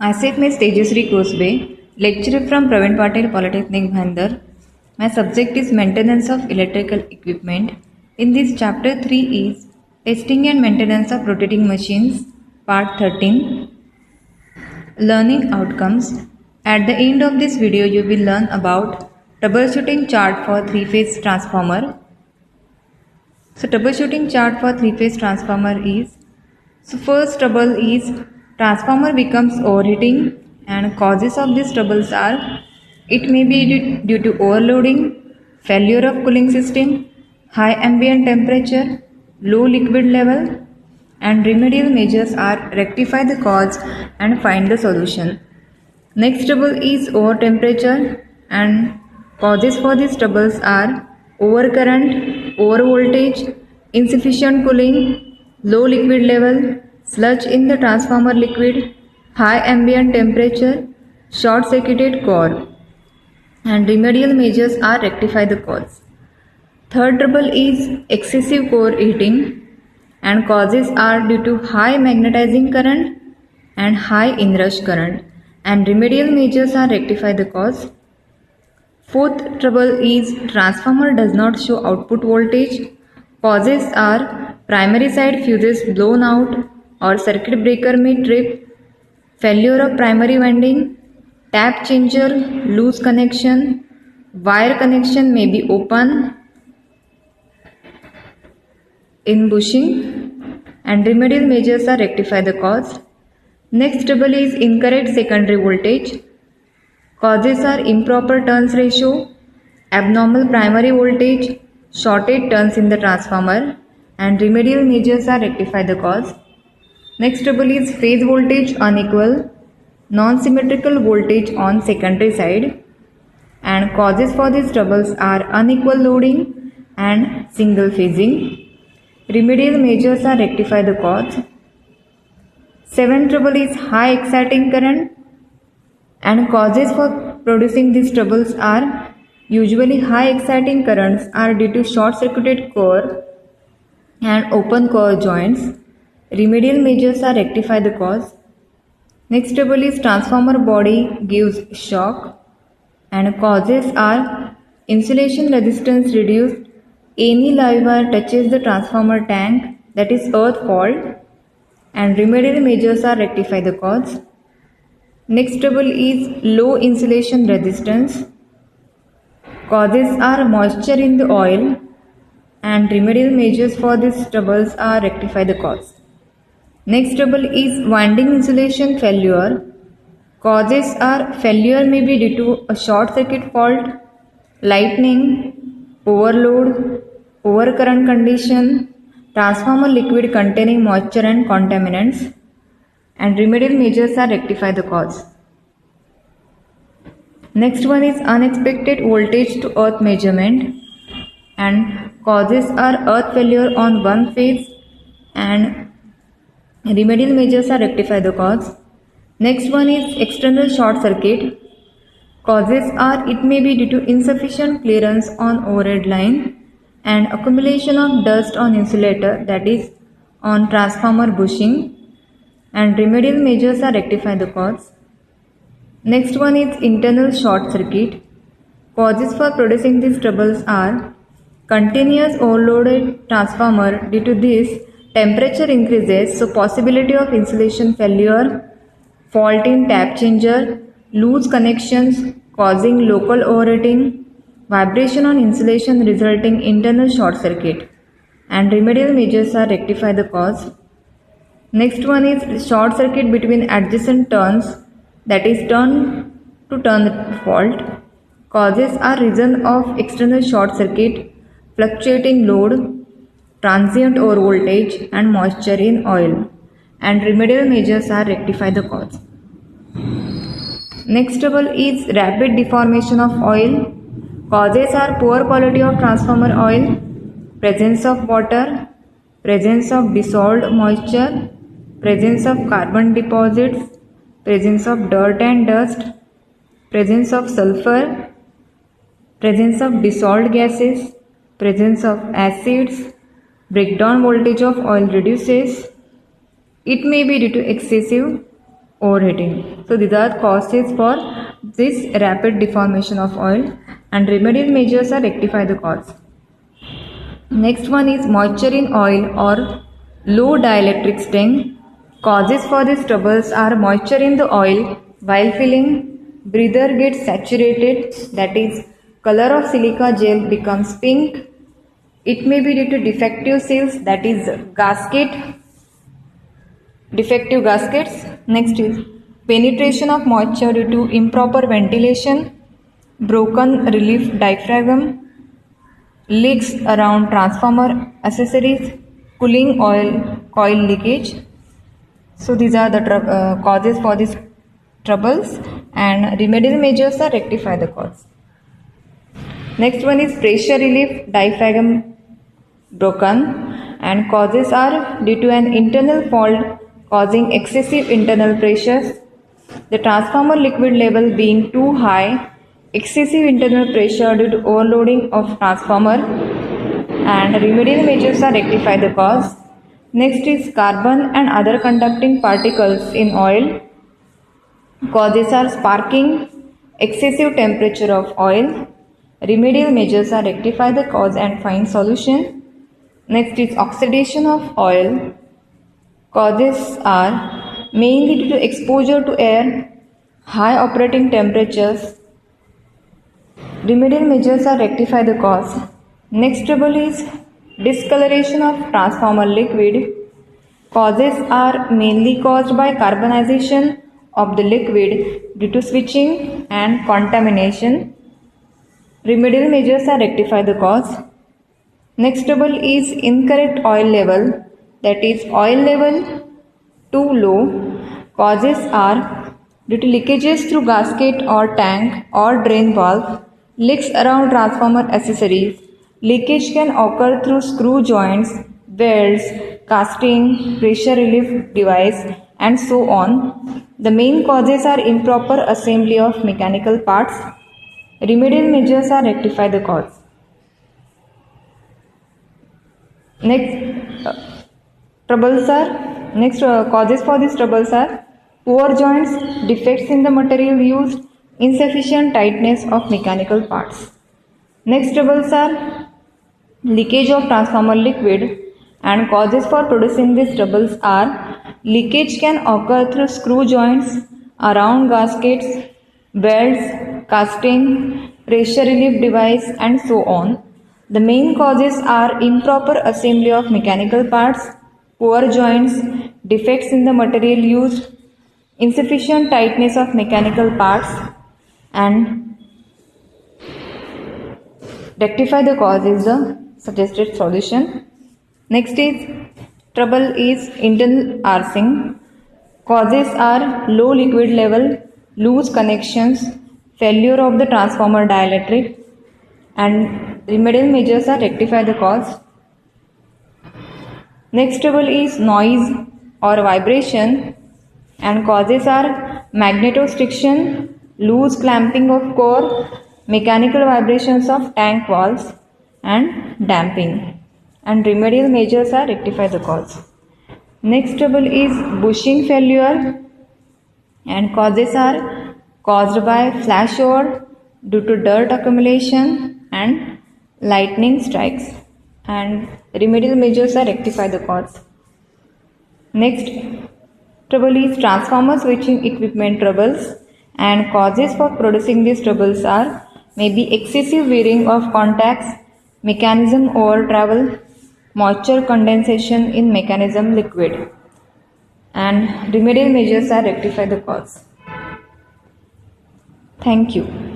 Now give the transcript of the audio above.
आसिफ में Tejashri कोसबे, lecturer from Praveen Patil Polytechnic Bhandar. My subject is maintenance of electrical equipment. In this chapter 3 is testing and maintenance of rotating machines, part 13. Learning outcomes. At the end of this video, you will learn about troubleshooting chart for three-phase transformer. So troubleshooting chart for three-phase transformer is, first trouble is transformer becomes overheating, and causes of these troubles are, it may be due to overloading, failure of cooling system, high ambient temperature, low liquid level, and remedial measures are rectify the cause and find the solution. Next trouble is over temperature, and causes for these troubles are overcurrent, over voltage, insufficient cooling, low liquid level, sludge in the transformer liquid, high ambient temperature, short circuited core, and remedial measures are rectify the cause. Third trouble is excessive core heating, and causes are due to high magnetizing current and high inrush current, and remedial measures are rectify the cause. Fourth trouble is transformer does not show output voltage. Causes are primary side fuses blown out or circuit breaker may trip, failure of primary winding, tap changer loose connection, wire connection may be open in bushing, and remedial measures are rectify the cause. Next trouble is incorrect secondary voltage. Causes are improper turns ratio, abnormal primary voltage, shorted turns in the transformer, and remedial measures are rectify the cause. Next trouble is phase voltage unequal, non-symmetrical voltage on secondary side, and causes for these troubles are unequal loading and single phasing. Remedial measures are rectify the cause. Seventh trouble is high exciting current, and causes for producing these troubles are usually high exciting currents are due to short circuited core and open core joints. Remedial measures are rectify the cause. Next trouble is transformer body gives shock, and causes are insulation resistance reduced, any live wire touches the transformer tank, that is earth fault, and remedial measures are rectify the cause. Next trouble is low insulation resistance. Causes are moisture in the oil, and remedial measures for these troubles are rectify the cause. Next trouble is winding insulation failure. Causes are failure may be due to a short circuit fault, lightning, overload, overcurrent condition, transformer liquid containing moisture and contaminants, and remedial measures are rectify the cause. Next one is unexpected voltage to earth measurement, and causes are earth failure on one phase, and remedial measures are rectify the cause. Next one is external short circuit. Causes are it may be due to insufficient clearance on overhead line and accumulation of dust on insulator, that is on transformer bushing, and remedial measures are rectify the cause. Next one is internal short circuit. Causes for producing these troubles are continuous overloaded transformer, due to this temperature increases, so possibility of insulation failure, fault in tap changer, loose connections causing local overheating, vibration on insulation resulting internal short circuit, and remedial measures are rectify the cause. Next one is short circuit between adjacent turns, that is turn to turn fault. Causes are reason of external short circuit, fluctuating load, transient overvoltage, and moisture in oil, and remedial measures are rectify the cause. Next trouble is rapid deformation of oil. Causes are poor quality of transformer oil, presence of water, presence of dissolved moisture, presence of carbon deposits, presence of dirt and dust, presence of sulfur, presence of dissolved gases, presence of acids, breakdown voltage of oil reduces. It may be due to excessive overheating. So these are causes for this rapid deformation of oil, and remedial measures are rectify the cause. Next one is moisture in oil or low dielectric stain. Causes for these troubles are moisture in the oil while filling, breather gets saturated, that is color of silica gel becomes pink. It may be due to defective seals, that is defective gaskets. Next is penetration of moisture due to improper ventilation, broken relief diaphragm, leaks around transformer accessories, cooling oil coil leakage. So these are the causes for these troubles, and remedial measures are rectify the cause. Next one is pressure relief diaphragm broken, and causes are due to an internal fault causing excessive internal pressures, the transformer liquid level being too high, excessive internal pressure due to overloading of transformer, and remedial measures are rectify the cause. Next is carbon and other conducting particles in oil. Causes are sparking, excessive temperature of oil. Remedial measures are rectify the cause and find solution. Next is oxidation of oil. Causes are mainly due to exposure to air, high operating temperatures. Remedial measures are rectify the cause. Next trouble is discoloration of transformer liquid. Causes are mainly caused by carbonization of the liquid due to switching and contamination. Remedial measures are rectify the cause. Next trouble is incorrect oil level, that is oil level too low. Causes are due to leakages through gasket or tank or drain valve, leaks around transformer accessories. Leakage can occur through screw joints, welds, casting, pressure relief device, and so on. The main causes are improper assembly of mechanical parts. Remedial measures are rectify the cause. Next causes for these troubles are poor joints, defects in the material used, insufficient tightness of mechanical parts. Next troubles are leakage of transformer liquid, and causes for producing these troubles are leakage can occur through screw joints, around gaskets, welds, casting, pressure relief device, and so on. The main causes are improper assembly of mechanical parts, poor joints, defects in the material used, insufficient tightness of mechanical parts, and rectify the cause is the suggested solution. Next is trouble is internal arcing. Causes are low liquid level, loose connections, failure of the transformer dielectric, and remedial measures are rectify the cause. Next trouble is noise or vibration, and causes are magnetostriction, loose clamping of core, mechanical vibrations of tank valves, and damping. And remedial measures are rectify the cause. Next trouble is bushing failure, and causes are caused by flashover due to dirt accumulation and lightning strikes, and remedial measures are rectify the cause. Next trouble is transformer switching equipment troubles, and causes for producing these troubles are maybe excessive wearing of contacts, mechanism over travel, moisture condensation in mechanism liquid, and remedial measures are rectify the cause. Thank you.